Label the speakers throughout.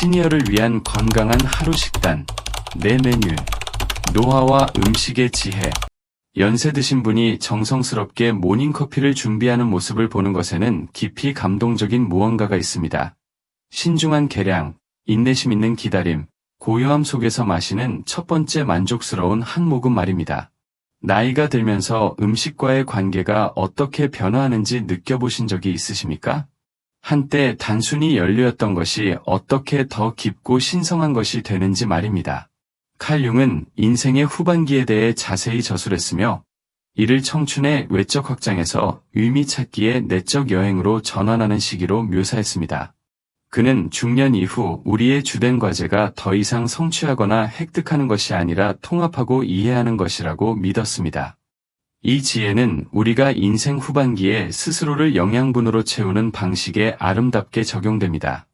Speaker 1: 시니어를 위한 건강한 하루 식단, 내 메뉴, 노하와 음식의 지혜. 연세 드신 분이 정성스럽게 모닝커피를 준비하는 모습을 보는 것에는 깊이 감동적인 무언가가 있습니다. 신중한 계량, 인내심 있는 기다림, 고요함 속에서 마시는 첫 번째 만족스러운 한 모금 말입니다. 나이가 들면서 음식과의 관계가 어떻게 변화하는지 느껴보신 적이 있으십니까? 한때 단순히 연료였던 것이 어떻게 더 깊고 신성한 것이 되는지 말입니다. 칼 융은 인생의 후반기에 대해 자세히 저술했으며 이를 청춘의 외적 확장에서 의미 찾기의 내적 여행으로 전환하는 시기로 묘사했습니다. 그는 중년 이후 우리의 주된 과제가 더 이상 성취하거나 획득하는 것이 아니라 통합하고 이해하는 것이라고 믿었습니다. 이 지혜는 우리가 인생 후반기에 스스로를 영양분으로 채우는 방식에 아름답게 적용됩니다.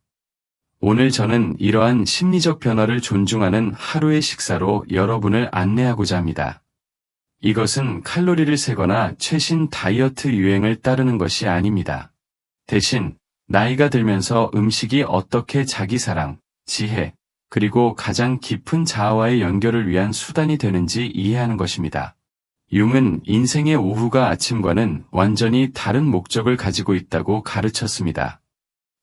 Speaker 1: 오늘 저는 이러한 심리적 변화를 존중하는 하루의 식사로 여러분을 안내하고자 합니다. 이것은 칼로리를 세거나 최신 다이어트 유행을 따르는 것이 아닙니다. 대신 나이가 들면서 음식이 어떻게 자기 사랑, 지혜, 그리고 가장 깊은 자아와의 연결을 위한 수단이 되는지 이해하는 것입니다. 융은 인생의 오후가 아침과는 완전히 다른 목적을 가지고 있다고 가르쳤습니다.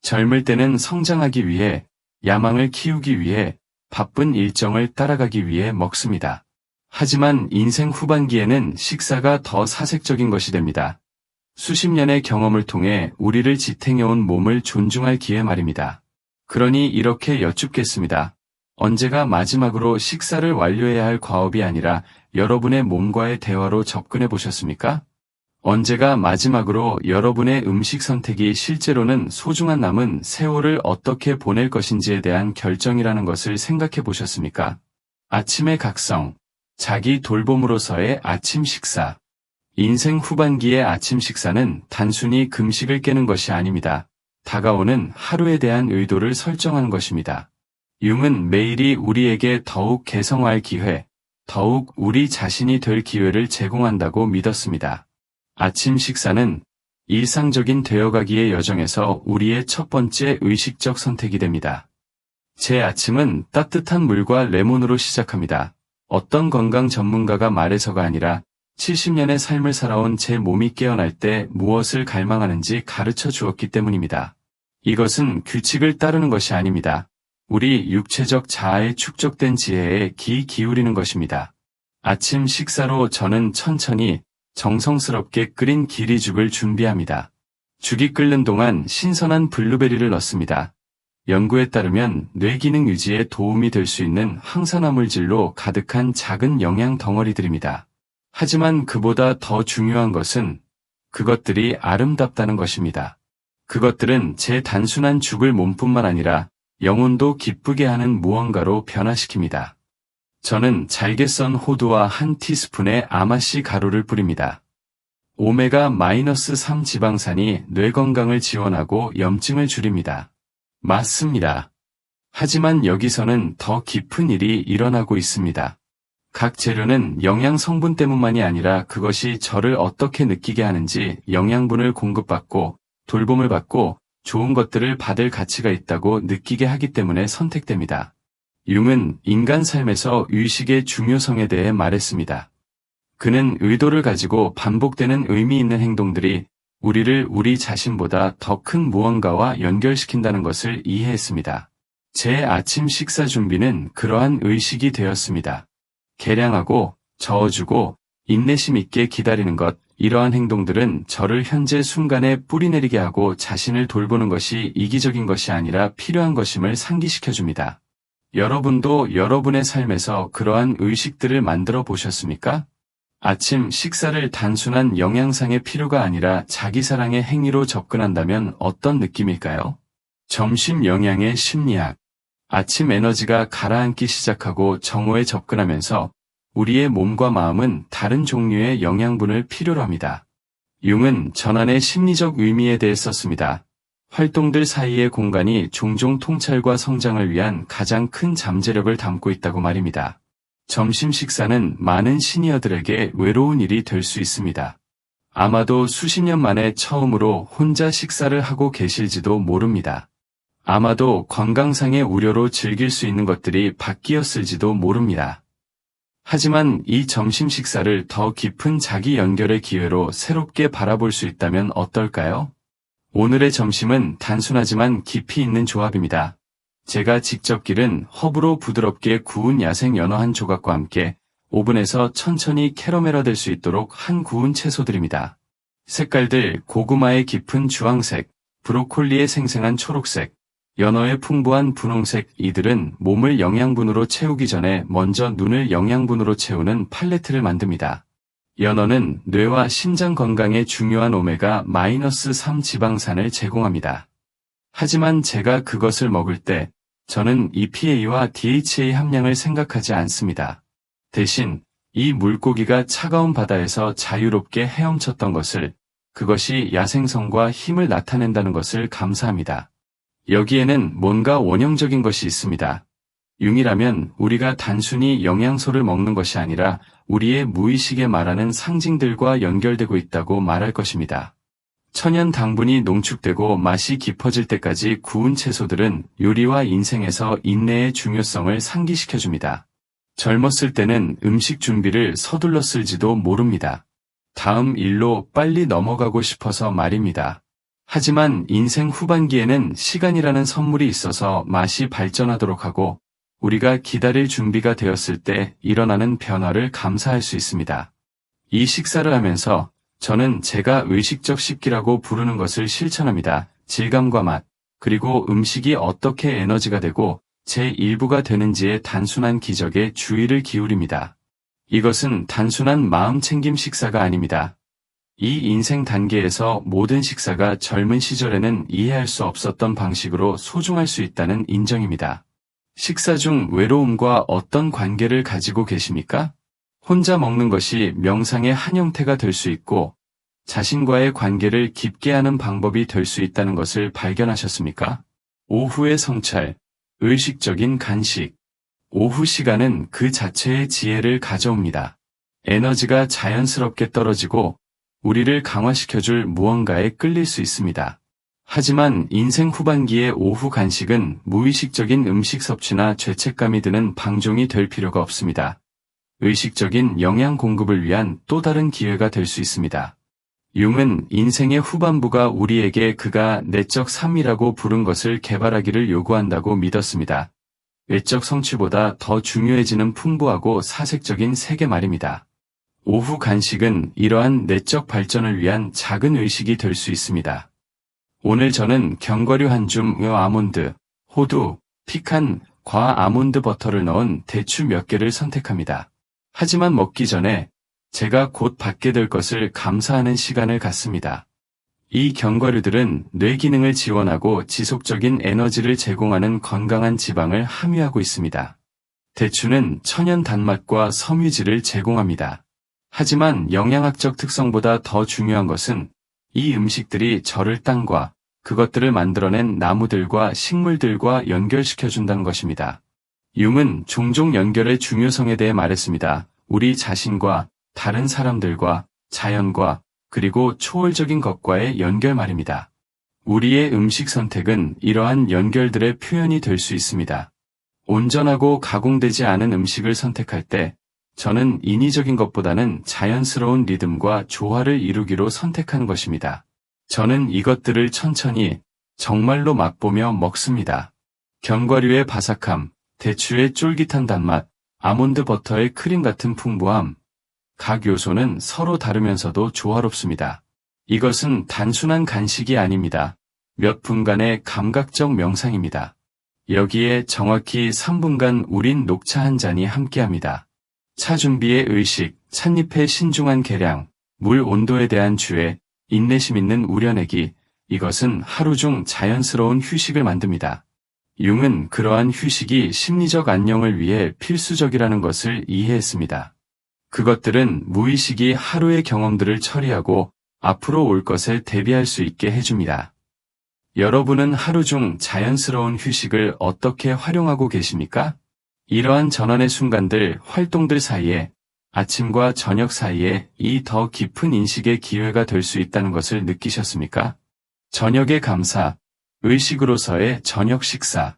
Speaker 1: 젊을 때는 성장하기 위해, 야망을 키우기 위해, 바쁜 일정을 따라가기 위해 먹습니다. 하지만 인생 후반기에는 식사가 더 사색적인 것이 됩니다. 수십 년의 경험을 통해 우리를 지탱해온 몸을 존중할 기회 말입니다. 그러니 이렇게 여쭙겠습니다. 언제가 마지막으로 식사를 완료해야 할 과업이 아니라 여러분의 몸과의 대화로 접근해 보셨습니까? 언제가 마지막으로 여러분의 음식 선택이 실제로는 소중한 남은 세월을 어떻게 보낼 것인지에 대한 결정이라는 것을 생각해 보셨습니까? 아침의 각성, 자기 돌봄으로서의 아침 식사. 인생 후반기의 아침 식사는 단순히 금식을 깨는 것이 아닙니다. 다가오는 하루에 대한 의도를 설정하는 것입니다. 융은 매일이 우리에게 더욱 개성화할 기회, 더욱 우리 자신이 될 기회를 제공한다고 믿었습니다. 아침 식사는 일상적인 되어가기의 여정에서 우리의 첫 번째 의식적 선택이 됩니다. 제 아침은 따뜻한 물과 레몬으로 시작합니다. 어떤 건강 전문가가 말해서가 아니라 70년의 삶을 살아온 제 몸이 깨어날 때 무엇을 갈망하는지 가르쳐 주었기 때문입니다. 이것은 규칙을 따르는 것이 아닙니다. 우리 육체적 자아에 축적된 지혜에 귀 기울이는 것입니다. 아침 식사로 저는 천천히 정성스럽게 끓인 기리죽을 준비합니다. 죽이 끓는 동안 신선한 블루베리를 넣습니다. 연구에 따르면 뇌 기능 유지에 도움이 될 수 있는 항산화물질로 가득한 작은 영양 덩어리들입니다. 하지만 그보다 더 중요한 것은 그것들이 아름답다는 것입니다. 그것들은 제 단순한 죽을 몸뿐만 아니라 영혼도 기쁘게 하는 무언가로 변화시킵니다. 저는 잘게 썬 호두와 한 티스푼의 아마씨 가루를 뿌립니다. 오메가-3 지방산이 뇌 건강을 지원하고 염증을 줄입니다. 맞습니다. 하지만 여기서는 더 깊은 일이 일어나고 있습니다. 각 재료는 영양 성분 때문만이 아니라 그것이 저를 어떻게 느끼게 하는지 영양분을 공급받고 돌봄을 받고 좋은 것들을 받을 가치가 있다고 느끼게 하기 때문에 선택됩니다. 융은 인간 삶에서 의식의 중요성에 대해 말했습니다. 그는 의도를 가지고 반복되는 의미 있는 행동들이 우리를 우리 자신보다 더 큰 무언가와 연결시킨다는 것을 이해했습니다. 제 아침 식사 준비는 그러한 의식이 되었습니다. 계량하고, 저어주고, 인내심 있게 기다리는 것, 이러한 행동들은 저를 현재 순간에 뿌리내리게 하고 자신을 돌보는 것이 이기적인 것이 아니라 필요한 것임을 상기시켜줍니다. 여러분도 여러분의 삶에서 그러한 의식들을 만들어 보셨습니까? 아침 식사를 단순한 영양상의 필요가 아니라 자기사랑의 행위로 접근한다면 어떤 느낌일까요? 점심 영양의 심리학. 아침 에너지가 가라앉기 시작하고 정오에 접근하면서 우리의 몸과 마음은 다른 종류의 영양분을 필요로 합니다. 융은 전환의 심리적 의미에 대해 썼습니다. 활동들 사이의 공간이 종종 통찰과 성장을 위한 가장 큰 잠재력을 담고 있다고 말입니다. 점심 식사는 많은 시니어들에게 외로운 일이 될 수 있습니다. 아마도 수십 년 만에 처음으로 혼자 식사를 하고 계실지도 모릅니다. 아마도 건강상의 우려로 즐길 수 있는 것들이 바뀌었을지도 모릅니다. 하지만 이 점심 식사를 더 깊은 자기 연결의 기회로 새롭게 바라볼 수 있다면 어떨까요? 오늘의 점심은 단순하지만 깊이 있는 조합입니다. 제가 직접 기른 허브로 부드럽게 구운 야생 연어 한 조각과 함께 오븐에서 천천히 캐러멜화될 수 있도록 한 구운 채소들입니다. 색깔들 고구마의 깊은 주황색, 브로콜리의 생생한 초록색, 연어의 풍부한 분홍색, 이들은 몸을 영양분으로 채우기 전에 먼저 눈을 영양분으로 채우는 팔레트를 만듭니다. 연어는 뇌와 심장 건강에 중요한 오메가-3 지방산을 제공합니다. 하지만 제가 그것을 먹을 때 저는 EPA와 DHA 함량을 생각하지 않습니다. 대신 이 물고기가 차가운 바다에서 자유롭게 헤엄쳤던 것을, 그것이 야생성과 힘을 나타낸다는 것을 감사합니다. 여기에는 뭔가 원형적인 것이 있습니다. 융이라면 우리가 단순히 영양소를 먹는 것이 아니라 우리의 무의식에 말하는 상징들과 연결되고 있다고 말할 것입니다. 천연 당분이 농축되고 맛이 깊어질 때까지 구운 채소들은 요리와 인생에서 인내의 중요성을 상기시켜줍니다. 젊었을 때는 음식 준비를 서둘렀을지도 모릅니다. 다음 일로 빨리 넘어가고 싶어서 말입니다. 하지만 인생 후반기에는 시간이라는 선물이 있어서 맛이 발전하도록 하고 우리가 기다릴 준비가 되었을 때 일어나는 변화를 감사할 수 있습니다. 이 식사를 하면서 저는 제가 의식적 씹기라고 부르는 것을 실천합니다. 질감과 맛, 그리고 음식이 어떻게 에너지가 되고 제 일부가 되는지의 단순한 기적에 주의를 기울입니다. 이것은 단순한 마음 챙김 식사가 아닙니다. 이 인생 단계에서 모든 식사가 젊은 시절에는 이해할 수 없었던 방식으로 소중할 수 있다는 인정입니다. 식사 중 외로움과 어떤 관계를 가지고 계십니까? 혼자 먹는 것이 명상의 한 형태가 될 수 있고 자신과의 관계를 깊게 하는 방법이 될 수 있다는 것을 발견하셨습니까? 오후의 성찰, 의식적인 간식. 오후 시간은 그 자체의 지혜를 가져옵니다. 에너지가 자연스럽게 떨어지고 우리를 강화시켜줄 무언가에 끌릴 수 있습니다. 하지만 인생 후반기의 오후 간식은 무의식적인 음식 섭취나 죄책감이 드는 방종이 될 필요가 없습니다. 의식적인 영양 공급을 위한 또 다른 기회가 될 수 있습니다. 융은 인생의 후반부가 우리에게 그가 내적 삶이라고 부른 것을 개발하기를 요구한다고 믿었습니다. 외적 성취보다 더 중요해지는 풍부하고 사색적인 세계 말입니다. 오후 간식은 이러한 내적 발전을 위한 작은 의식이 될 수 있습니다. 오늘 저는 견과류 한 줌, 아몬드, 호두, 피칸, 과 아몬드 버터를 넣은 대추 몇 개를 선택합니다. 하지만 먹기 전에 제가 곧 받게 될 것을 감사하는 시간을 갖습니다. 이 견과류들은 뇌 기능을 지원하고 지속적인 에너지를 제공하는 건강한 지방을 함유하고 있습니다. 대추는 천연 단맛과 섬유질을 제공합니다. 하지만 영양학적 특성보다 더 중요한 것은 이 음식들이 저를 땅과 그것들을 만들어낸 나무들과 식물들과 연결시켜준다는 것입니다. 융은 종종 연결의 중요성에 대해 말했습니다. 우리 자신과 다른 사람들과 자연과 그리고 초월적인 것과의 연결 말입니다. 우리의 음식 선택은 이러한 연결들의 표현이 될 수 있습니다. 온전하고 가공되지 않은 음식을 선택할 때 저는 인위적인 것보다는 자연스러운 리듬과 조화를 이루기로 선택하는 것입니다. 저는 이것들을 천천히 정말로 맛보며 먹습니다. 견과류의 바삭함, 대추의 쫄깃한 단맛, 아몬드 버터의 크림 같은 풍부함. 각 요소는 서로 다르면서도 조화롭습니다. 이것은 단순한 간식이 아닙니다. 몇 분간의 감각적 명상입니다. 여기에 정확히 3분간 우린 녹차 한 잔이 함께합니다. 차 준비의 의식, 찻잎의 신중한 계량, 물 온도에 대한 주의, 인내심 있는 우려내기, 이것은 하루 중 자연스러운 휴식을 만듭니다. 융은 그러한 휴식이 심리적 안녕을 위해 필수적이라는 것을 이해했습니다. 그것들은 무의식이 하루의 경험들을 처리하고 앞으로 올 것에 대비할 수 있게 해줍니다. 여러분은 하루 중 자연스러운 휴식을 어떻게 활용하고 계십니까? 이러한 전환의 순간들, 활동들 사이에 아침과 저녁 사이에 이 더 깊은 인식의 기회가 될 수 있다는 것을 느끼셨습니까? 저녁의 감사, 의식으로서의 저녁 식사.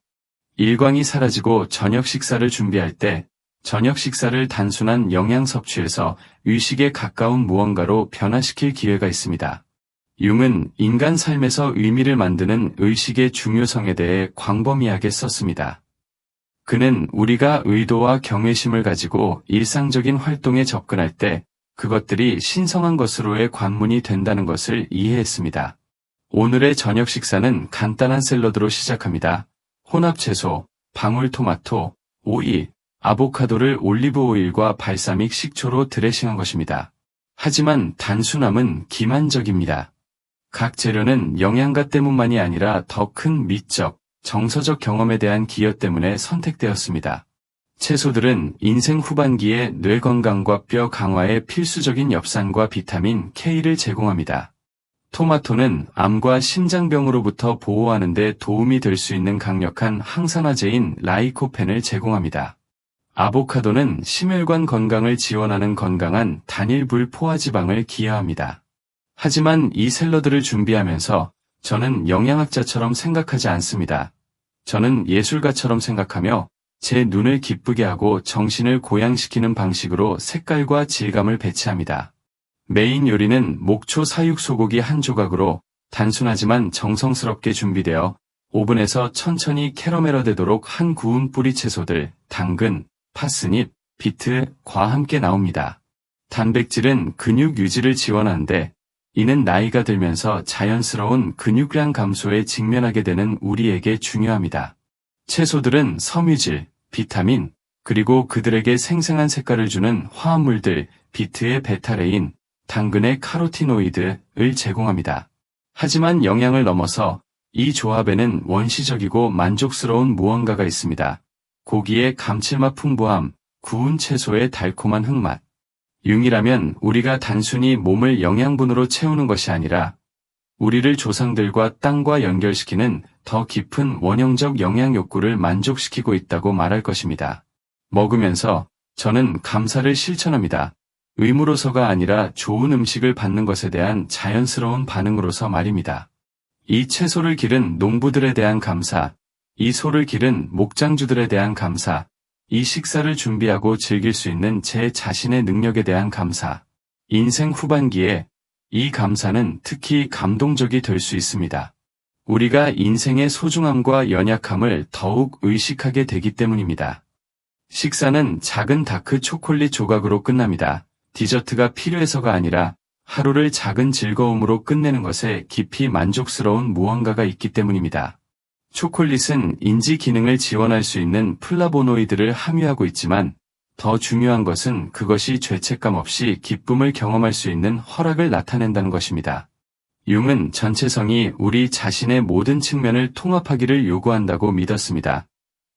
Speaker 1: 일광이 사라지고 저녁 식사를 준비할 때 저녁 식사를 단순한 영양 섭취에서 의식에 가까운 무언가로 변화시킬 기회가 있습니다. 융은 인간 삶에서 의미를 만드는 의식의 중요성에 대해 광범위하게 썼습니다. 그는 우리가 의도와 경외심을 가지고 일상적인 활동에 접근할 때 그것들이 신성한 것으로의 관문이 된다는 것을 이해했습니다. 오늘의 저녁 식사는 간단한 샐러드로 시작합니다. 혼합 채소, 방울토마토, 오이, 아보카도를 올리브 오일과 발사믹 식초로 드레싱한 것입니다. 하지만 단순함은 기만적입니다. 각 재료는 영양가 때문만이 아니라 더 큰 미적, 정서적 경험에 대한 기여 때문에 선택되었습니다. 채소들은 인생 후반기에 뇌 건강과 뼈 강화에 필수적인 엽산과 비타민 K를 제공합니다. 토마토는 암과 심장병으로부터 보호하는 데 도움이 될 수 있는 강력한 항산화제인 라이코펜을 제공합니다. 아보카도는 심혈관 건강을 지원하는 건강한 단일 불포화지방을 기여합니다. 하지만 이 샐러드를 준비하면서 저는 영양학자처럼 생각하지 않습니다. 저는 예술가처럼 생각하며 제 눈을 기쁘게 하고 정신을 고양시키는 방식으로 색깔과 질감을 배치합니다. 메인 요리는 목초 사육 소고기 한 조각으로 단순하지만 정성스럽게 준비되어 오븐에서 천천히 캐러멜화되도록 한 구운 뿌리 채소들, 당근, 파스닙, 비트과 함께 나옵니다. 단백질은 근육 유지를 지원하는데 이는 나이가 들면서 자연스러운 근육량 감소에 직면하게 되는 우리에게 중요합니다. 채소들은 섬유질, 비타민, 그리고 그들에게 생생한 색깔을 주는 화합물들, 비트의 베타레인, 당근의 카로티노이드를 제공합니다. 하지만 영양을 넘어서 이 조합에는 원시적이고 만족스러운 무언가가 있습니다. 고기의 감칠맛 풍부함, 구운 채소의 달콤한 흙맛. 융이라면 우리가 단순히 몸을 영양분으로 채우는 것이 아니라 우리를 조상들과 땅과 연결시키는 더 깊은 원형적 영양 욕구를 만족시키고 있다고 말할 것입니다. 먹으면서 저는 감사를 실천합니다. 의무로서가 아니라 좋은 음식을 받는 것에 대한 자연스러운 반응으로서 말입니다. 이 채소를 기른 농부들에 대한 감사, 이 소를 기른 목장주들에 대한 감사, 이 식사를 준비하고 즐길 수 있는 제 자신의 능력에 대한 감사. 인생 후반기에 이 감사는 특히 감동적이 될 수 있습니다. 우리가 인생의 소중함과 연약함을 더욱 의식하게 되기 때문입니다. 식사는 작은 다크 초콜릿 조각으로 끝납니다. 디저트가 필요해서가 아니라 하루를 작은 즐거움으로 끝내는 것에 깊이 만족스러운 무언가가 있기 때문입니다. 초콜릿은 인지 기능을 지원할 수 있는 플라보노이드를 함유하고 있지만 더 중요한 것은 그것이 죄책감 없이 기쁨을 경험할 수 있는 허락을 나타낸다는 것입니다. 융은 전체성이 우리 자신의 모든 측면을 통합하기를 요구한다고 믿었습니다.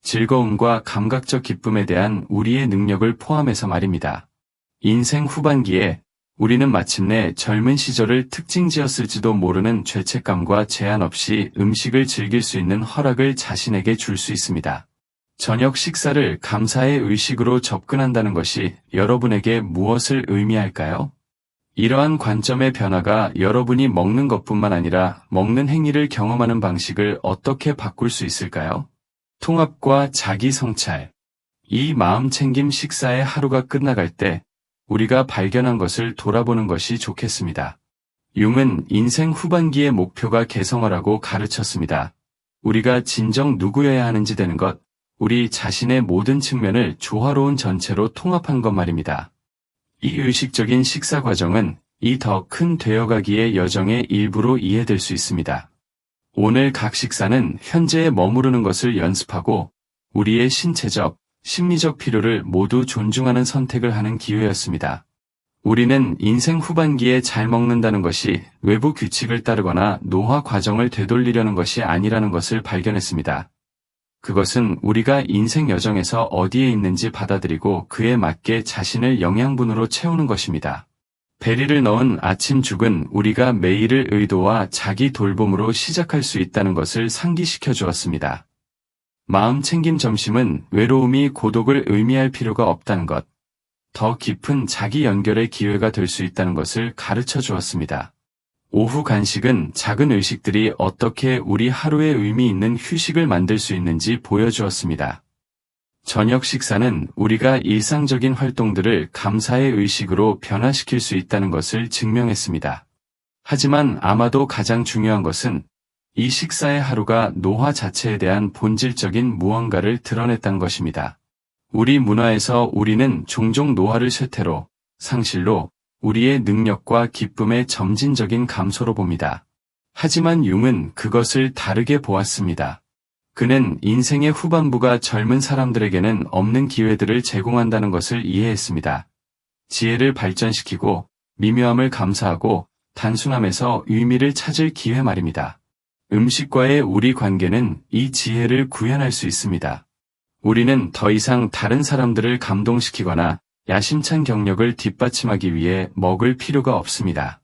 Speaker 1: 즐거움과 감각적 기쁨에 대한 우리의 능력을 포함해서 말입니다. 인생 후반기에 우리는 마침내 젊은 시절을 특징지었을지도 모르는 죄책감과 제한 없이 음식을 즐길 수 있는 허락을 자신에게 줄 수 있습니다. 저녁 식사를 감사의 의식으로 접근한다는 것이 여러분에게 무엇을 의미할까요? 이러한 관점의 변화가 여러분이 먹는 것뿐만 아니라 먹는 행위를 경험하는 방식을 어떻게 바꿀 수 있을까요? 통합과 자기 성찰. 이 마음챙김 식사의 하루가 끝나갈 때 우리가 발견한 것을 돌아보는 것이 좋겠습니다. 융은 인생 후반기의 목표가 개성화라고 가르쳤습니다. 우리가 진정 누구여야 하는지 되는 것, 우리 자신의 모든 측면을 조화로운 전체로 통합한 것 말입니다. 이 의식적인 식사 과정은 이 더 큰 되어가기의 여정의 일부로 이해될 수 있습니다. 오늘 각 식사는 현재에 머무르는 것을 연습하고 우리의 신체적, 심리적 필요를 모두 존중하는 선택을 하는 기회였습니다. 우리는 인생 후반기에 잘 먹는다는 것이 외부 규칙을 따르거나 노화 과정을 되돌리려는 것이 아니라는 것을 발견했습니다. 그것은 우리가 인생 여정에서 어디에 있는지 받아들이고 그에 맞게 자신을 영양분으로 채우는 것입니다. 베리를 넣은 아침 죽은 우리가 매일을 의도와 자기 돌봄으로 시작할 수 있다는 것을 상기시켜 주었습니다. 마음챙김 점심은 외로움이 고독을 의미할 필요가 없다는 것, 더 깊은 자기 연결의 기회가 될 수 있다는 것을 가르쳐 주었습니다. 오후 간식은 작은 의식들이 어떻게 우리 하루에 의미 있는 휴식을 만들 수 있는지 보여주었습니다. 저녁 식사는 우리가 일상적인 활동들을 감사의 의식으로 변화시킬 수 있다는 것을 증명했습니다. 하지만 아마도 가장 중요한 것은 이 식사의 하루가 노화 자체에 대한 본질적인 무언가를 드러냈다는 것입니다. 우리 문화에서 우리는 종종 노화를 쇠퇴로, 상실로, 우리의 능력과 기쁨의 점진적인 감소로 봅니다. 하지만 융은 그것을 다르게 보았습니다. 그는 인생의 후반부가 젊은 사람들에게는 없는 기회들을 제공한다는 것을 이해했습니다. 지혜를 발전시키고 미묘함을 감사하고 단순함에서 의미를 찾을 기회 말입니다. 음식과의 우리 관계는 이 지혜를 구현할 수 있습니다. 우리는 더 이상 다른 사람들을 감동시키거나 야심찬 경력을 뒷받침하기 위해 먹을 필요가 없습니다.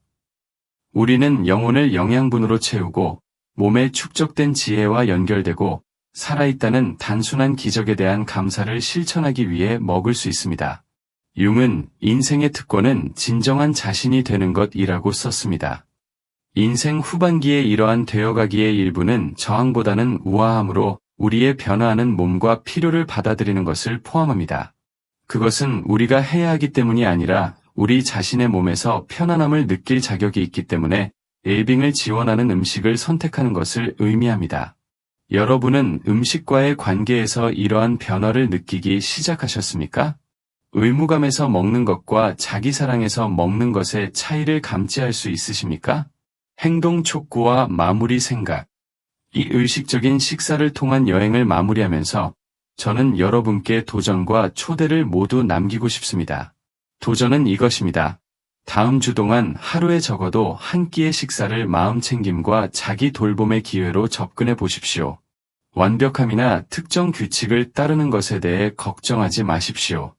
Speaker 1: 우리는 영혼을 영양분으로 채우고 몸에 축적된 지혜와 연결되고 살아있다는 단순한 기적에 대한 감사를 실천하기 위해 먹을 수 있습니다. 융은 인생의 특권은 진정한 자신이 되는 것이라고 썼습니다. 인생 후반기에 이러한 되어가기의 일부는 저항보다는 우아함으로 우리의 변화하는 몸과 필요를 받아들이는 것을 포함합니다. 그것은 우리가 해야 하기 때문이 아니라 우리 자신의 몸에서 편안함을 느낄 자격이 있기 때문에 웰빙을 지원하는 음식을 선택하는 것을 의미합니다. 여러분은 음식과의 관계에서 이러한 변화를 느끼기 시작하셨습니까? 의무감에서 먹는 것과 자기사랑에서 먹는 것의 차이를 감지할 수 있으십니까? 행동 촉구와 마무리 생각. 이 의식적인 식사를 통한 여행을 마무리하면서 저는 여러분께 도전과 초대를 모두 남기고 싶습니다. 도전은 이것입니다. 다음 주 동안 하루에 적어도 한 끼의 식사를 마음 챙김과 자기 돌봄의 기회로 접근해 보십시오. 완벽함이나 특정 규칙을 따르는 것에 대해 걱정하지 마십시오.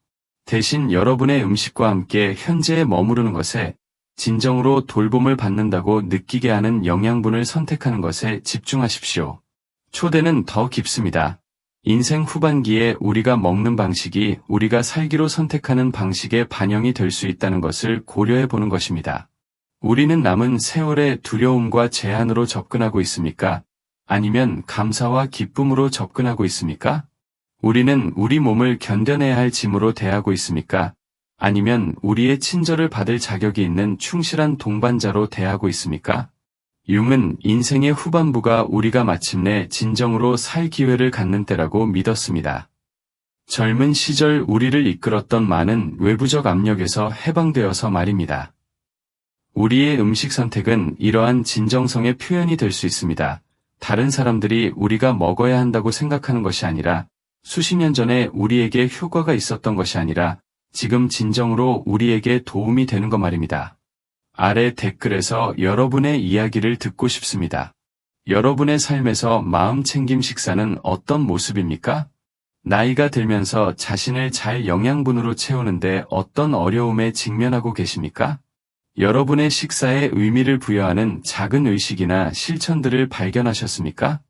Speaker 1: 대신 여러분의 음식과 함께 현재에 머무르는 것에 진정으로 돌봄을 받는다고 느끼게 하는 영양분을 선택하는 것에 집중하십시오. 초대는 더 깊습니다. 인생 후반기에 우리가 먹는 방식이 우리가 살기로 선택하는 방식의 반영이 될 수 있다는 것을 고려해 보는 것입니다. 우리는 남은 세월의 두려움과 제한으로 접근하고 있습니까? 아니면 감사와 기쁨으로 접근하고 있습니까? 우리는 우리 몸을 견뎌내야 할 짐으로 대하고 있습니까? 아니면 우리의 친절을 받을 자격이 있는 충실한 동반자로 대하고 있습니까? 융은 인생의 후반부가 우리가 마침내 진정으로 살 기회를 갖는 때라고 믿었습니다. 젊은 시절 우리를 이끌었던 많은 외부적 압력에서 해방되어서 말입니다. 우리의 음식 선택은 이러한 진정성의 표현이 될 수 있습니다. 다른 사람들이 우리가 먹어야 한다고 생각하는 것이 아니라 수십 년 전에 우리에게 효과가 있었던 것이 아니라 지금 진정으로 우리에게 도움이 되는 것 말입니다. 아래 댓글에서 여러분의 이야기를 듣고 싶습니다. 여러분의 삶에서 마음 챙김 식사는 어떤 모습입니까? 나이가 들면서 자신을 잘 영양분으로 채우는데 어떤 어려움에 직면하고 계십니까? 여러분의 식사에 의미를 부여하는 작은 의식이나 실천들을 발견하셨습니까?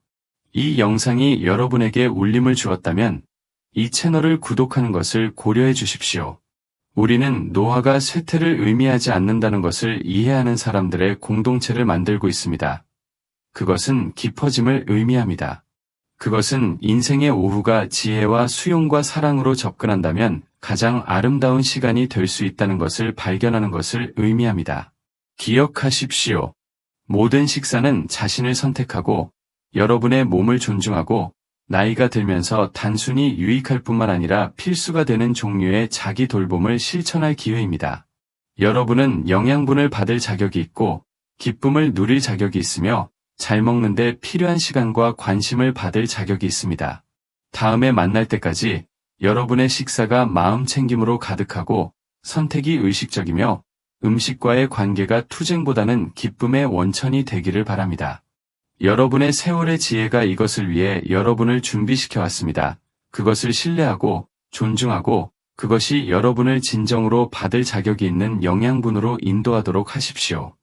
Speaker 1: 이 영상이 여러분에게 울림을 주었다면 이 채널을 구독하는 것을 고려해 주십시오. 우리는 노화가 쇠퇴를 의미하지 않는다는 것을 이해하는 사람들의 공동체를 만들고 있습니다. 그것은 깊어짐을 의미합니다. 그것은 인생의 오후가 지혜와 수용과 사랑으로 접근한다면 가장 아름다운 시간이 될 수 있다는 것을 발견하는 것을 의미합니다. 기억하십시오. 모든 식사는 자신을 선택하고 여러분의 몸을 존중하고 나이가 들면서 단순히 유익할 뿐만 아니라 필수가 되는 종류의 자기 돌봄을 실천할 기회입니다. 여러분은 영양분을 받을 자격이 있고 기쁨을 누릴 자격이 있으며 잘 먹는데 필요한 시간과 관심을 받을 자격이 있습니다. 다음에 만날 때까지 여러분의 식사가 마음 챙김으로 가득하고 선택이 의식적이며 음식과의 관계가 투쟁보다는 기쁨의 원천이 되기를 바랍니다. 여러분의 세월의 지혜가 이것을 위해 여러분을 준비시켜 왔습니다. 그것을 신뢰하고 존중하고 그것이 여러분을 진정으로 받을 자격이 있는 영양분으로 인도하도록 하십시오.